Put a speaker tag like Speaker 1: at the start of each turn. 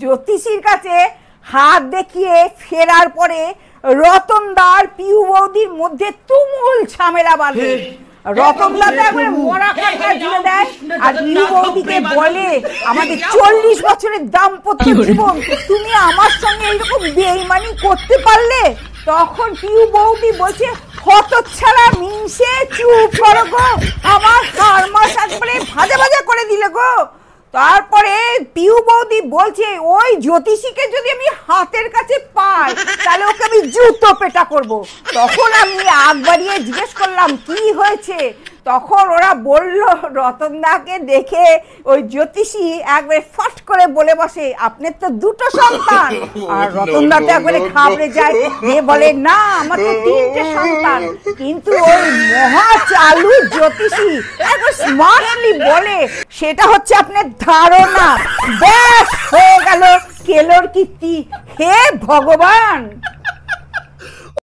Speaker 1: জ্যোতিষীর কাছে হাত দেখিয়ে ফেরার পরে রতনদার পিউ বৌদির মধ্যে তুমুল ঝামেলা বাঁধে। রতনদা তো একবারে মরা কাটা জুড়ে দেয় আর পিউ বৌদিকে বলে, আমাদের 40 বছরের দাম্পত্য জীবন তুমি আমার সঙ্গে এইরকম বেইমানি করতে পারলে? তখন পিউ বৌদি বলছে, হতচ্ছাড়া মিনসে, চুপ করো গো, আমার হাড় মাস একবারে ভাজা ভাজা করে দিলে গো। তারপরে পিউ বৌদি বলছে, ওই জ্যোতিষীকে যদি আমি হাতের কাছে পাই তাহলে ওকে আমি জুতো পেটা করব। তখন আমি আগ বাড়িয়ে জিজ্ঞেস করলাম কি হয়েছে? তখন ওরা বলল, রতনদাকে দেখে ওই জ্যোতিষী একবার ফট করে বলে বসে, আপনার তো 2টো সন্তান। আর রতনদা তো একবারে ঘাবড়ে যায়, দিয়ে বলে, না আমার তো 3টে সন্তান। কিন্তু ওই মহা চালু জ্যোতিষী একবার স্মার্টলি বলে, সেটা হচ্ছে আপনার ধারণা। ব্যাস হয়ে গেল কেলোর কীর্তি। হে ভগবান।